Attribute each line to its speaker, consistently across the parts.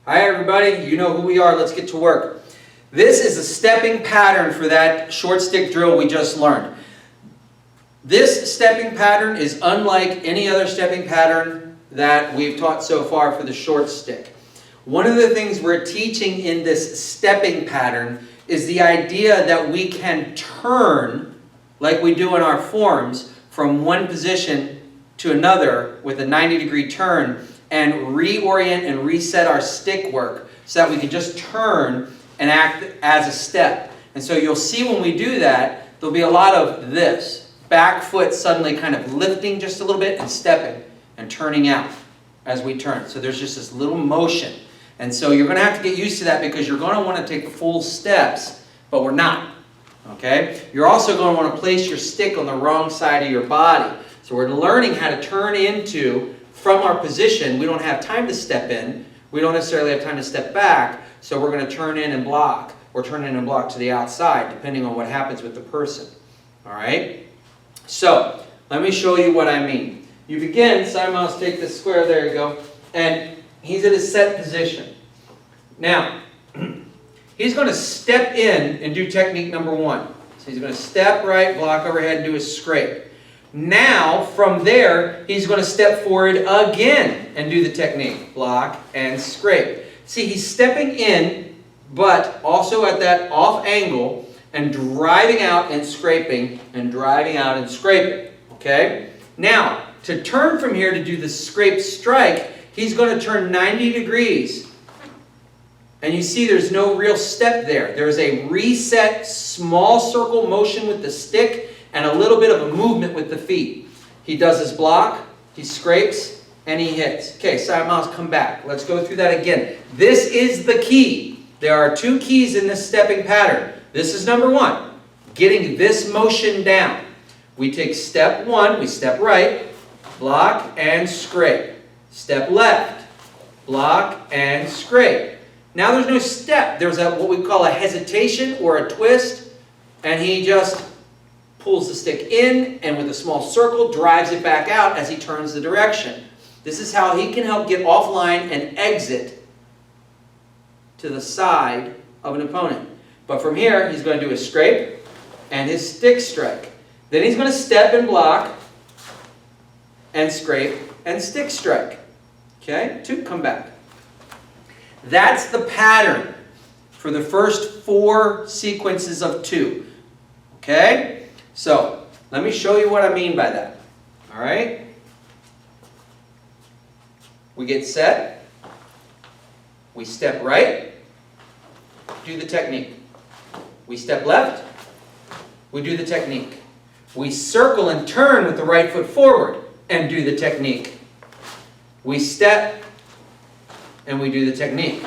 Speaker 1: Hi everybody, you know who we are, let's get to work. This is a stepping pattern for that short stick drill we just learned. This stepping pattern is unlike any other stepping pattern that we've taught so far for the short stick. One of the things we're teaching in this stepping pattern is the idea that we can turn, like we do in our forms, from one position to another with a 90-degree turn and reorient and reset our stick work so that we can just turn and act as a step. And so you'll see when we do that, there'll be a lot of this. Back foot suddenly kind of lifting just a little bit and stepping and turning out as we turn. So there's just this little motion. And so you're going to have to get used to that because you're going to want to take full steps, but we're not. Okay? You're also going to want to place your stick on the wrong side of your body. So we're learning how to turn into, from our position, we don't have time to step in. We don't necessarily have time to step back. So we're going to turn in and block, or turn in and block to the outside, depending on what happens with the person. All right? So let me show you what I mean. You begin, Simon's take this square, there you go, and he's in a set position. Now, he's going to step in and do technique number one. So he's going to step right, block overhead, and do a scrape. Now, from there, he's going to step forward again and do the technique. Block and scrape. See, he's stepping in, but also at that off angle and driving out and scraping and driving out and scraping. Okay? Now, to turn from here to do the scrape strike, he's going to turn 90 degrees. And you see there's no real step there. There's a reset, small circle motion with the stick and a little bit of a movement with the feet. He does his block, he scrapes, and he hits. Okay, side mouse, come back. Let's go through that again. This is the key. There are two keys in this stepping pattern. This is number one, getting this motion down. We take step one, we step right, block and scrape. Step left, block and scrape. Now there's no step. There's what we call a hesitation or a twist, and he just pulls the stick in and with a small circle drives it back out as he turns the direction. This is how he can help get offline and exit to the side of an opponent. But from here, he's going to do a scrape and his stick strike. Then he's going to step and block and scrape and stick strike. Okay? Two, come back. That's the pattern for the first four sequences of two. Okay? So, let me show you what I mean by that. All right? We get set. We step right. Do the technique. We step left. We do the technique. We circle and turn with the right foot forward and do the technique. We step and we do the technique.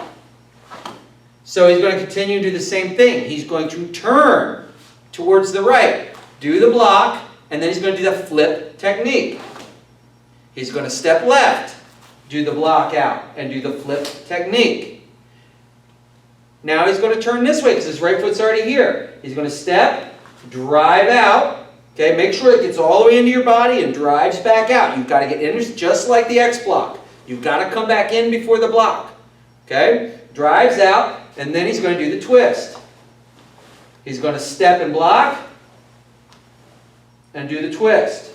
Speaker 1: So he's going to continue to do the same thing. He's going to turn towards the right. Do the block, and then he's going to do the flip technique. He's going to step left, do the block out, and do the flip technique. Now he's going to turn this way because his right foot's already here. He's going to step, drive out. Okay, make sure it gets all the way into your body and drives back out. You've got to get in just like the X block. You've got to come back in before the block. Okay, drives out, and then he's going to do the twist. He's going to step and block and do the twist.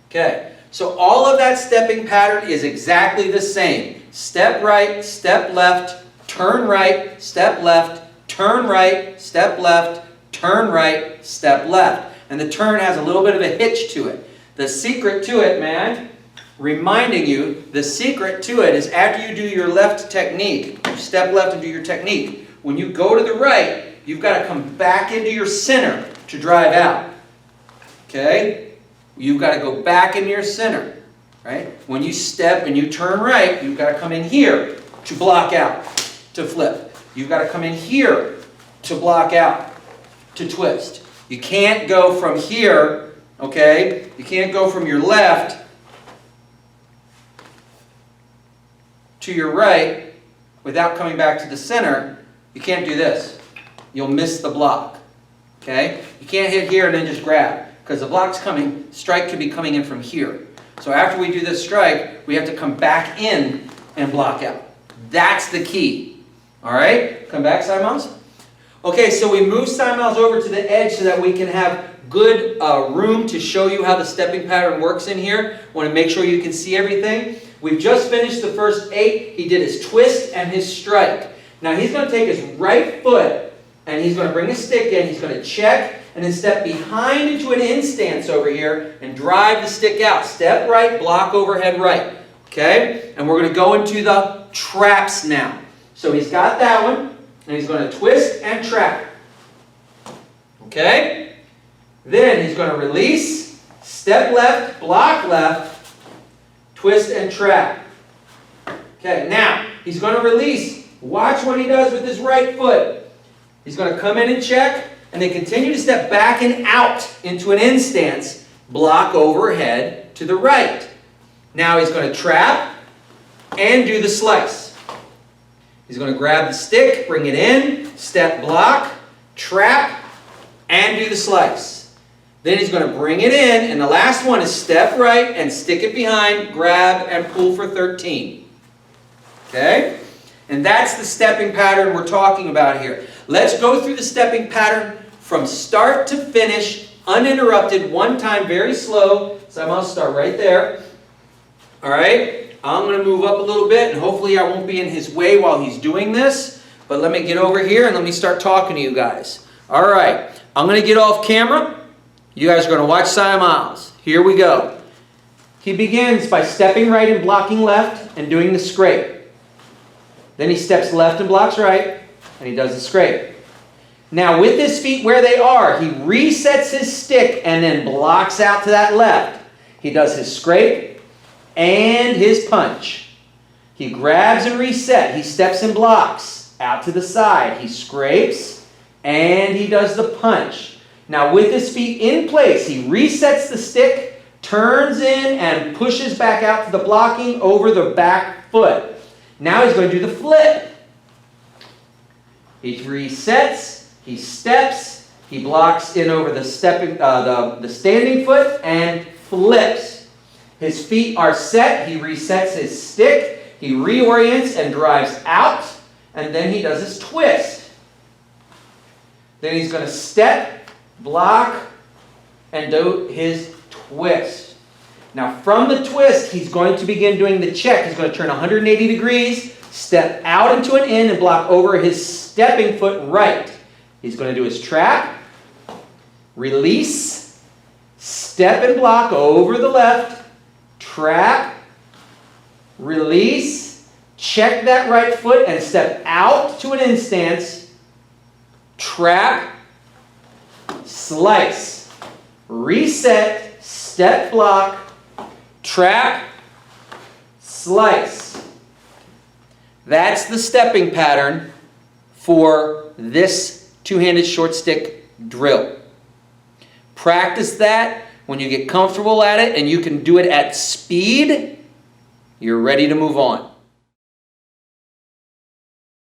Speaker 1: Okay, so all of that stepping pattern is exactly the same. Step right, step left, turn right, step left, turn right, step left, turn right, step left. And the turn has a little bit of a hitch to it. The secret to it, man, reminding you, the secret to it is after you do your left technique, you step left and do your technique, when you go to the right, you've got to come back into your center to drive out. Okay? You've got to go back into your center. Right? When you step and you turn right, you've got to come in here to block out, to flip. You've got to come in here to block out, to twist. You can't go from here, okay? You can't go from your left to your right without coming back to the center. You can't do this. You'll miss the block. Okay? You can't hit here and then just grab, because the block's coming, strike could be coming in from here. So after we do this strike, we have to come back in and block out. That's the key. All right? Come back, Side Miles. Okay, so we move Side Miles over to the edge so that we can have good room to show you how the stepping pattern works in here. Want to make sure you can see everything. We've just finished the first 8. He did his twist and his strike. Now he's going to take his right foot and he's going to bring a stick in. He's going to check and then step behind into an in stance over here and drive the stick out. Step right, block overhead right. Okay? And we're going to go into the traps now. So he's got that one and he's going to twist and trap. Okay? Then he's going to release, step left, block left, twist and trap. Okay, now he's going to release. Watch what he does with his right foot. He's going to come in and check, and then continue to step back and out into an in stance, block overhead to the right. Now he's going to trap and do the slice. He's going to grab the stick, bring it in, step block, trap, and do the slice. Then he's going to bring it in, and the last one is step right and stick it behind, grab, and pull for 13. Okay? And that's the stepping pattern we're talking about here. Let's go through the stepping pattern from start to finish, uninterrupted, one time, very slow. So I'm going to start right there. All right? I'm going to move up a little bit, and hopefully I won't be in his way while he's doing this. But let me get over here, and let me start talking to you guys. All right. I'm going to get off camera. You guys are going to watch Side Miles. Here we go. He begins by stepping right and blocking left and doing the scrape. Then he steps left and blocks right, and he does the scrape. Now with his feet where they are, he resets his stick and then blocks out to that left. He does his scrape and his punch. He grabs and resets. He steps and blocks out to the side. He scrapes and he does the punch. Now with his feet in place, he resets the stick, turns in and pushes back out to the blocking over the back foot. Now he's going to do the flip. He resets, he steps, he blocks in over the standing foot and flips. His feet are set, he resets his stick, he reorients and drives out, and then he does his twist. Then he's going to step, block, and do his twist. Now from the twist, he's going to begin doing the check. He's going to turn 180 degrees, step out into an in, and block over his stepping foot right. He's going to do his trap, release, step and block over the left, trap, release, check that right foot and step out to an in stance, trap, slice, reset, step block, trap, slice. That's the stepping pattern for this two-handed short stick drill. Practice that. When you get comfortable at it and you can do it at speed, you're ready to move on.